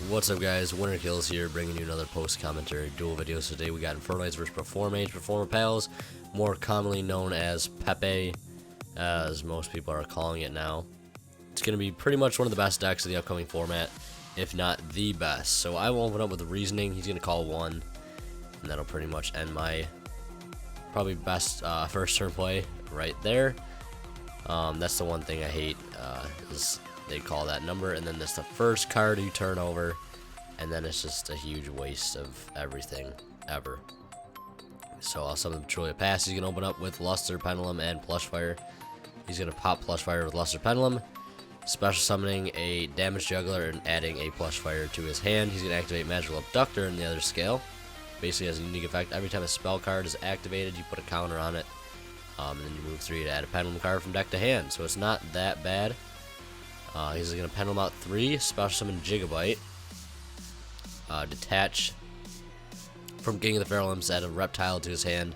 What's up, guys? Winter Kills here, bringing you another post-commentary duel video. So today we got Infernoids versus Performge. Performer Pals, more commonly known as Pepe, as most people are calling it now. It's going to be pretty much one of the best decks of the upcoming format, if not the best. So I will open up with the reasoning. He's going to call one, and that'll pretty much end my probably best first turn play right there. That's the one thing I hate, is they call that number, and then that's the first card you turn over, and then it's just a huge waste of everything ever. So I'll summon Truly a Pass. He's gonna open up with Luster, Pendulum, and Plushfire. He's gonna pop Plushfire with Luster, Pendulum, special summoning a Damage Juggler and adding a Plushfire to his hand. He's gonna activate Magical Abductor in the other scale. Basically has a unique effect. Every time a spell card is activated, you put a counter on it, and then you move 3 to add a Pendulum card from deck to hand. So it's not that bad. He's going to Pendulum out 3, special summon Gigabyte, detach from King of the Feral Imps, add a Reptile to his hand.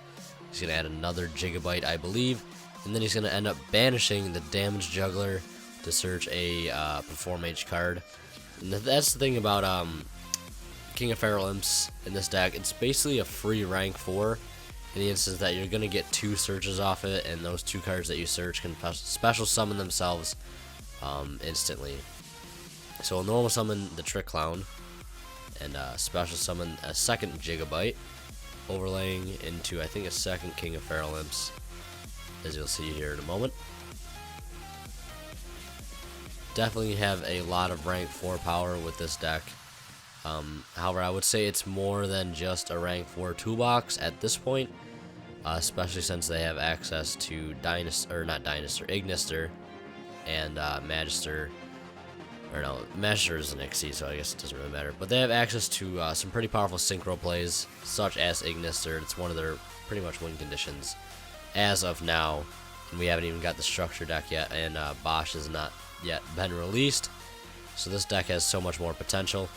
He's going to add another Gigabyte, I believe, and then he's going to end up banishing the Damage Juggler to search a Performge card. And that's the thing about King of Feral Imps in this deck. It's basically a free rank 4 in the instance that you're going to get 2 searches off it, and those 2 cards that you search can special summon themselves instantly. So we'll normal summon the Trick Clown and special summon a second Gigabyte, overlaying into I think a second King of Feral Imps, as you'll see here in a moment. Definitely have a lot of rank 4 power with this deck. However, I would say it's more than just a rank 4 toolbox at this point, especially since they have access to Ignister and Magister. Or no, Magister is an Ixie, so I guess it doesn't really matter. But they have access to some pretty powerful synchro plays, such as Ignister. It's one of their pretty much win conditions as of now. And we haven't even got the structure deck yet, and Bosch has not yet been released. So this deck has so much more potential.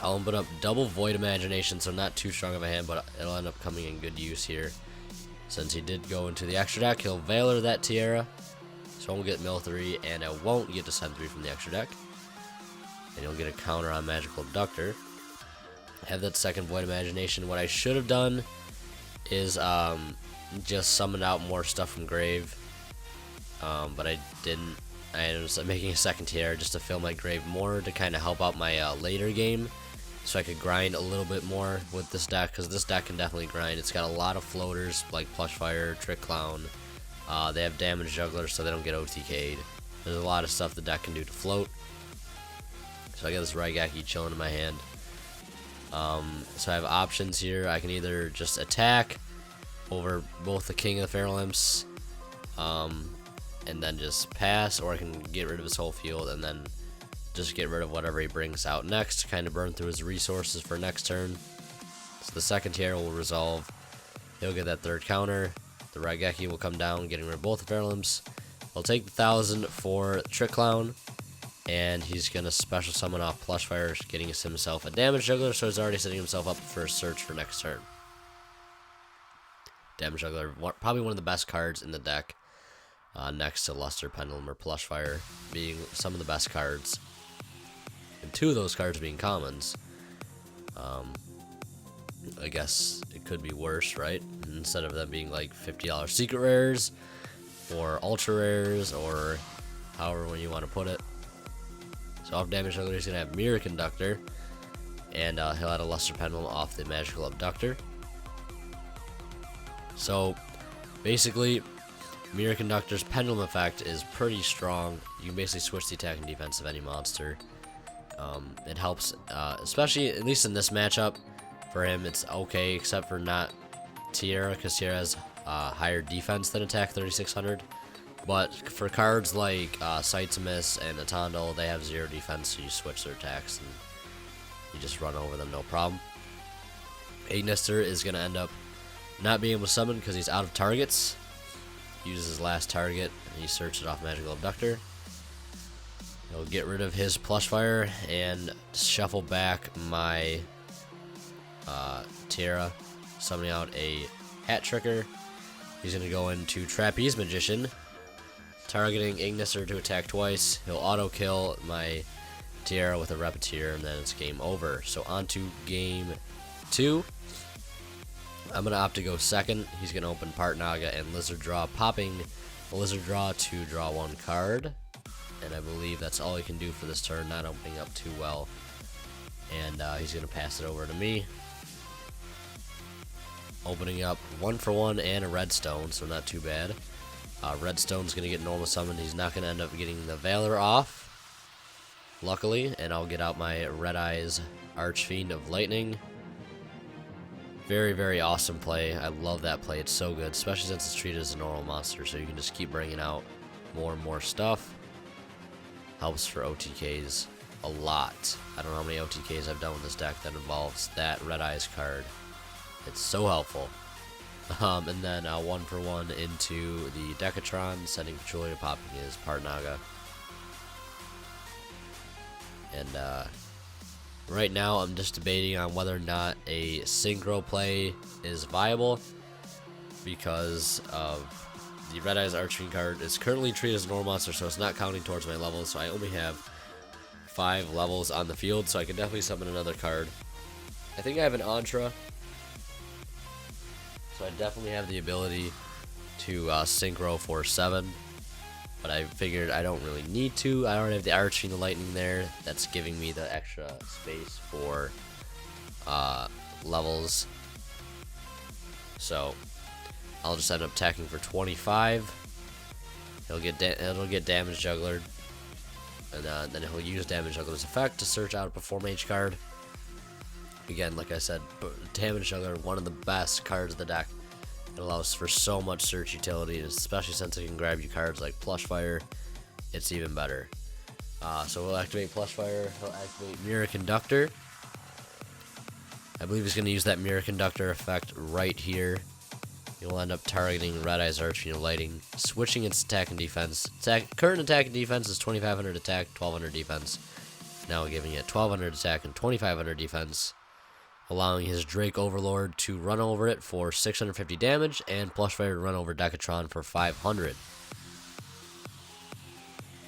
I'll open up double Void Imagination, so not too strong of a hand, but it'll end up coming in good use here. Since he did go into the extra deck, he'll Valor that Tiara, so I won't get Mill 3, and I won't get Descend 3 from the extra deck. And you'll get a counter on Magical Abductor. Have that second Void Imagination. What I should have done is just summoned out more stuff from grave, but I didn't. I ended up making a second Tiara just to fill my grave more to kind of help out my later game, so I could grind a little bit more with this deck, because this deck can definitely grind. It's got a lot of floaters like Plushfire, Trick Clown. They have Damage Juggler, so they don't get OTK'd. There's a lot of stuff the deck can do to float. So I got this Raigeki chilling in my hand. So I have options here. I can either just attack over both the King of the Feral Imps, and then just pass, or I can get rid of his whole field and then just get rid of whatever he brings out next to kind of burn through his resources for next turn. So the second Tiara will resolve. He'll get that third counter. The Raigeki will come down, getting rid of both the Feral Imps. He'll take the 1,000 for Trick Clown, and he's going to special summon off Plushfire, getting himself a Damage Juggler, so he's already setting himself up for a search for next turn. Damage Juggler, probably one of the best cards in the deck, next to Luster, Pendulum, or Plushfire, being some of the best cards, and 2 of those cards being commons. I guess it could be worse, right? Instead of them being like $50 secret rares or ultra rares, or however you want to put it. So off Damage Juggler, he's gonna have Mirror Conductor, and he'll add a Luster Pendulum off the Magical Abductor. So basically, Mirror Conductor's Pendulum effect is pretty strong. You can basically switch the attack and defense of any monster. It helps, especially at least in this matchup. For him, it's okay, except for not Tiara, because Tiara has higher defense than attack, 3600. But for cards like Sight to Miss and Atandal, they have 0 defense, so you switch their attacks and you just run over them, no problem. Ignister is going to end up not being able to summon because he's out of targets. Uses his last target, and he searches off Magical Abductor. He'll get rid of his Plushfire and shuffle back my Tiara, summoning out a Hat Tricker. He's going to go into Trapeze Magician, targeting Ignister to attack twice. He'll auto kill my Tiara with a Repetier, and then it's game over. So on to game 2. I'm going to opt to go second. He's going to open Part Naga and Lizard Draw, popping Lizard Draw to draw 1 card. And I believe that's all he can do for this turn, not opening up too well. And he's going to pass it over to me. Opening up 1 for 1 and a Redstone, so not too bad. Redstone's going to get normal summoned. He's not going to end up getting the Valor off, luckily. And I'll get out my Red Eyes Archfiend of Lightning. Very, very awesome play. I love that play. It's so good, especially since it's treated as a normal monster, so you can just keep bringing out more and more stuff. Helps for OTKs a lot. I don't know how many OTKs I've done with this deck that involves that Red Eyes card. It's so helpful. And then 1 for 1 into the Decatron, sending Peculiar, popping his Part Naga. And right now I'm just debating on whether or not a Synchro play is viable, because of the Red Eyes Archfiend card is currently treated as a normal monster, so it's not counting towards my levels. So I only have 5 levels on the field, so I can definitely summon another card. I think I have an Antra, so I definitely have the ability to Synchro for 7. But I figured I don't really need to. I already have the Archfiend of Lightning there. That's giving me the extra space for levels. So I'll just end up attacking for 25. It'll get Damage Juggler, and then he'll use Damage Juggler's effect to search out a Performge card. Again, like I said, Damage Juggler, one of the best cards of the deck. It allows for so much search utility, especially since it can grab you cards like Plushfire. It's even better. So we'll activate Plushfire. He'll activate Mirror Conductor. I believe he's going to use that Mirror Conductor effect right here. You'll end up targeting Red Eyes Archfiend of Lightning, switching its attack and defense. Current attack and defense is 2500 attack, 1200 defense. Now giving it 1200 attack and 2500 defense, allowing his Drake Overlord to run over it for 650 damage, and Plushfire to run over Decatron for 500.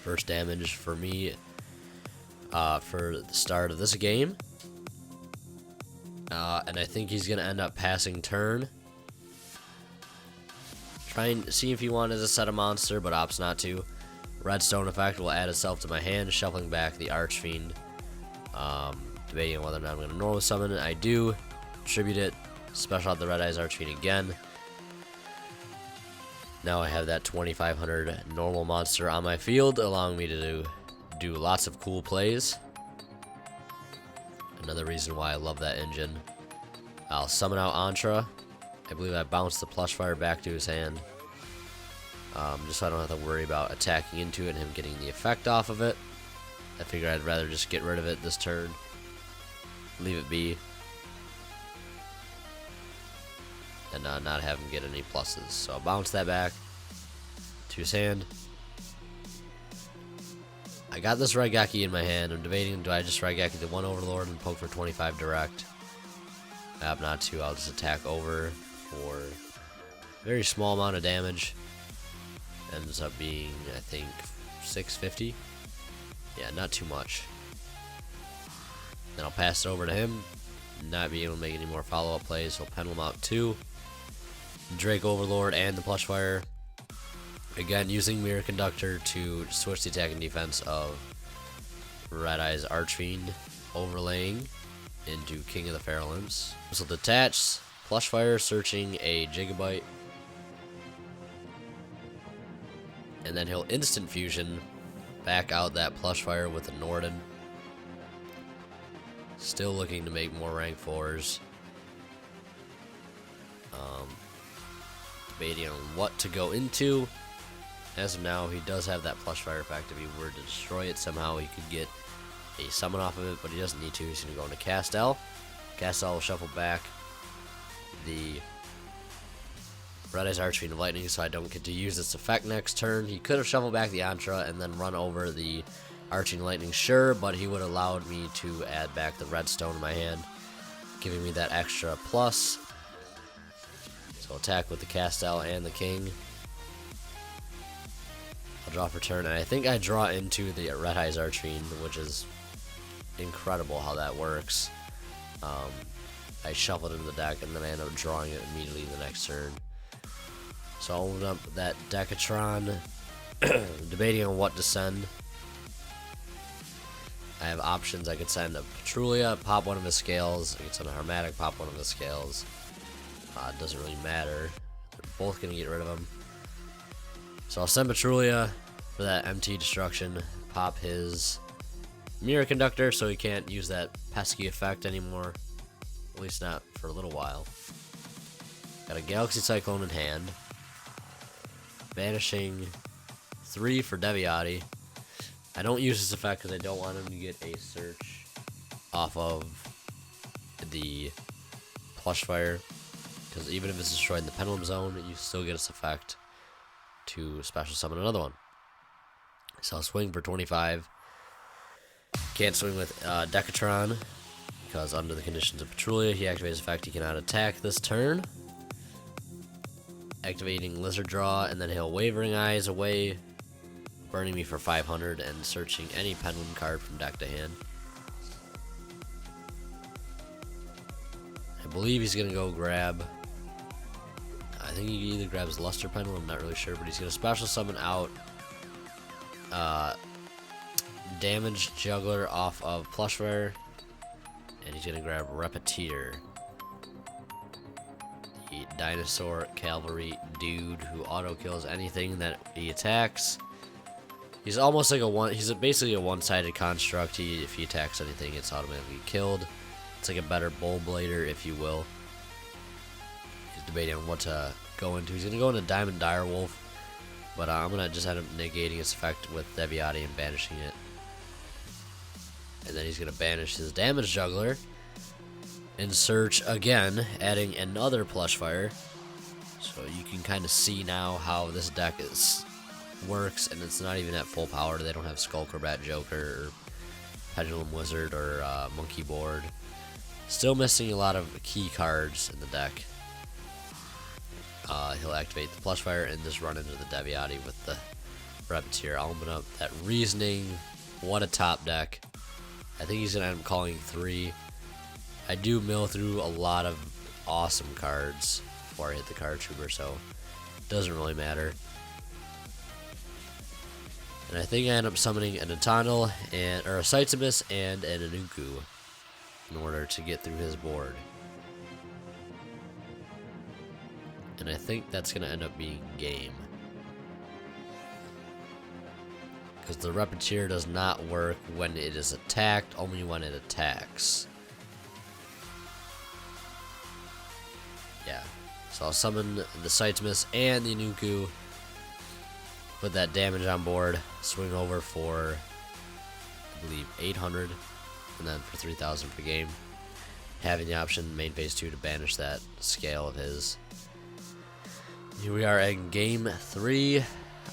First damage for me for the start of this game. And I think he's going to end up passing turn. Trying to see if he wanted to set a monster, but opts not to. Redstone effect will add itself to my hand, shuffling back the Archfiend. Debating on whether or not I'm going to normal summon it. I do. Tribute it. Special out the Red Eyes Archfiend again. Now I have that 2500 normal monster on my field, allowing me to do lots of cool plays. Another reason why I love that engine. I'll summon out Antra. I believe I bounced the Plushfire back to his hand. Just so I don't have to worry about attacking into it and him getting the effect off of it. I figure I'd rather just get rid of it this turn. Leave it be. And not have him get any pluses. So I'll bounce that back to his hand. I got this Raigeki in my hand. I'm debating, do I just Raigeki the 1 Overlord and poke for 25 direct? I opt not to. I'll just attack over for a very small amount of damage. Ends up being, I think, 650. Yeah, not too much. Then I'll pass it over to him. Not be able to make any more follow-up plays. He'll pendulum out 2. Drake Overlord and the Plushfire. Again, using Mirror Conductor to switch the attack and defense of Red Eyes Archfiend, overlaying into King of the Feral Imps. So detach, Plushfire searching a Gigabyte. And then he'll instant fusion back out that Plushfire with a Norden. Still looking to make more rank 4s. Debating on what to go into. As of now, he does have that Plushfire effect. If he were to destroy it somehow, he could get a summon off of it, but he doesn't need to. He's going to go into Castel. Castel will shuffle back the Red Eyes Archfiend of Lightning, so I don't get to use this effect next turn. He could have shuffled back the Antra and then run over the Archfiend of Lightning, sure, but he would have allowed me to add back the Redstone in my hand, giving me that extra plus. So attack with the Castel and the King. I'll draw for turn, and I think I draw into the Red Eyes Archfiend, which is incredible how that works. I shuffled into the deck and then I end up drawing it immediately the next turn. So I'll open up that Decatron, debating on what to send. I have options. I could send a Petrulia, pop one of his scales. I could send a Harmatic, pop one of his scales. It doesn't really matter. They're both going to get rid of him. So I'll send Petrulia for that MT destruction. Pop his Mirror Conductor so he can't use that pesky effect anymore. At least not for a little while. Got a Galaxy Cyclone in hand. Banishing 3 for Deviati. I don't use this effect because I don't want him to get a search off of the Plush Fire. Because even if it's destroyed in the Pendulum Zone, you still get this effect to special summon another one. So I'll swing for 25. Can't swing with Decatron because under the conditions of Petrulia, he activates effect. He cannot attack this turn. Activating Lizard Draw, and then he'll Wavering Eyes away, burning me for 500 and searching any Pendulum card from deck to hand. I believe he's gonna go grab. I think he either grabs Luster Pendulum, I'm not really sure, but he's gonna special summon out Damage Juggler off of Plushware, and he's gonna grab Repeteer, the Dinosaur Cavalry dude who auto kills anything that he attacks. He's almost like a one. He's basically a one-sided construct. If he attacks anything, it's automatically killed. It's like a better Bull Blader, if you will. He's debating on what to go into. He's gonna go into Diamond Direwolf, but I'm gonna just end up negating its effect with Deviati and banishing it. And then he's gonna banish his Damage Juggler and search again, adding another Plush Fire. So you can kind of see now how this deck works, and it's not even at full power. They don't have Skullcrobat Joker or Pendulum Wizard or Monkey Board. Still missing a lot of key cards in the deck. He'll activate the Plush Fire and just run into the Deviati with the Repeteer. I'll open up that Reasoning. What a top deck. I think he's going to end up calling 3. I do mill through a lot of awesome cards before I hit the Card Trooper, so it doesn't really matter. And I think I end up summoning a Natanel or a Saitsumis and an Anuku in order to get through his board. And I think that's going to end up being game. Because the Repeteer does not work when it is attacked, only when it attacks. Yeah. So I'll summon the Saitsumis and the Anuku. Put that damage on board. Swing over for, I believe, 800. And then for 3,000 per game. Having the option, main phase 2, to banish that scale of his. Here we are in game 3.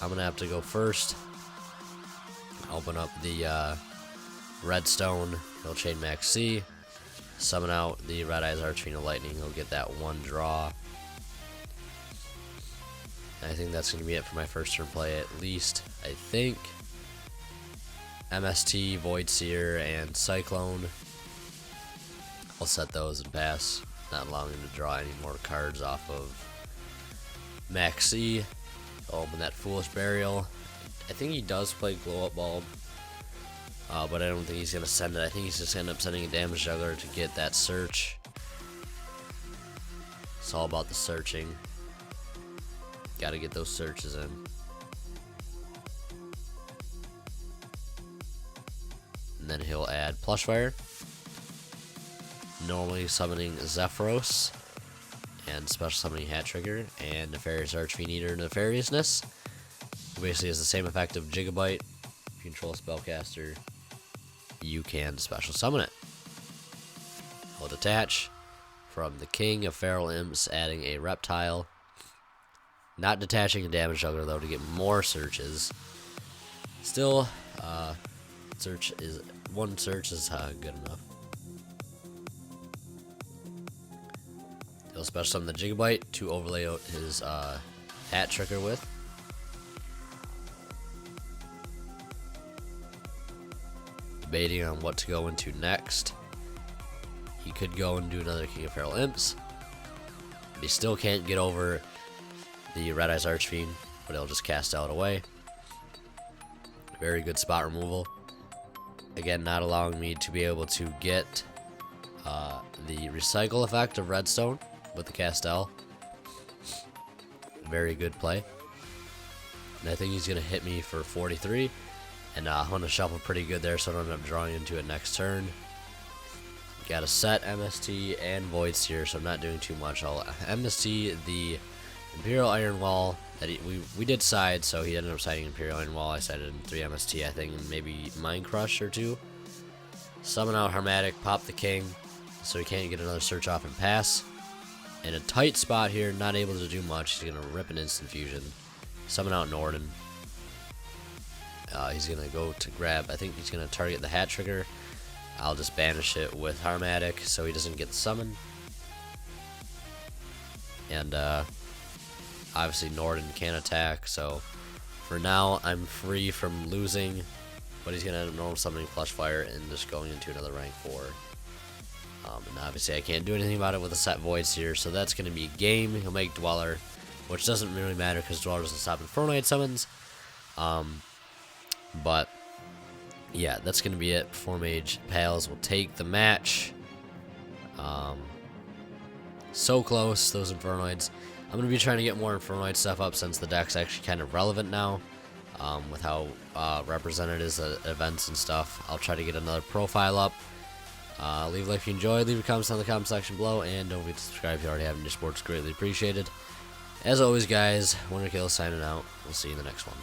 I'm going to have to go first. Open up the Redstone. He'll chain Max C. Summon out the Red Eyes Archfiend of Lightning. He'll get that one draw. I think that's going to be it for my first turn play, at least. I think MST, Void Seer, and Cyclone. I'll set those and pass, not allowing him to draw any more cards off of Max C. I'll open that Foolish Burial. I think he does play Glow Up Bulb, but I don't think he's going to send it. I think he's just going to end up sending a Damage Juggler to get that search. It's all about the searching. Got to get those searches in. And then he'll add Plush Fire. Normally summoning Zephyros. And special summoning Hat Trigger. And Nefarious Archfiend Eater Nefariousness. It basically has the same effect of Gigabyte. If you control a spellcaster, you can special summon it. He'll detach from the King of Feral Imps, adding a Reptile. Not detaching a Damage Juggler, though, to get more searches. Still, one search is good enough. He'll special summon the Gigabyte to overlay out his Hat Trigger with. debating on what to go into next. He could go and do another King of Feral Imps, but he still can't get over the Red Eyes Archfiend, but he'll just cast out away. Very good spot removal. Again, not allowing me to be able to get the recycle effect of Redstone with the Castel. Very good play. And I think he's going to hit me for 43. And I'm going to shuffle pretty good there, so I don't end up drawing into it next turn. Got to set MST and Voids here, so I'm not doing too much. I'll MST the Imperial Iron Wall. That we did side, so he ended up siding Imperial Iron Wall. I sided in 3 MST, I think, and maybe Mind Crush or 2. Summon out Hermatic, pop the King, so he can't get another search off and pass. In a tight spot here, not able to do much. He's going to rip an Instant Fusion. Summon out Norden. He's going to go to grab, I think he's going to target the Hat Trigger. I'll just banish it with Harmatic so he doesn't get the summon. And obviously Norden can't attack, so for now I'm free from losing, but he's going to end up normal summoning Flush Fire and just going into another rank 4. And obviously I can't do anything about it with the set Voids here, so that's going to be a game. He'll make Dweller, which doesn't really matter because Dweller doesn't stop Infernoid summons. But yeah, that's going to be it. Performge Pals will take the match. So close, those Infernoids. I'm going to be trying to get more Infernoid stuff up since the deck's actually kind of relevant now. With how represented it is at events and stuff. I'll try to get another profile up. Leave a like if you enjoyed, leave your comments down in the comment section below, and don't forget to subscribe if you already haven't. Your support's greatly appreciated. As always, guys, Winter Kill signing out. We'll see you in the next one.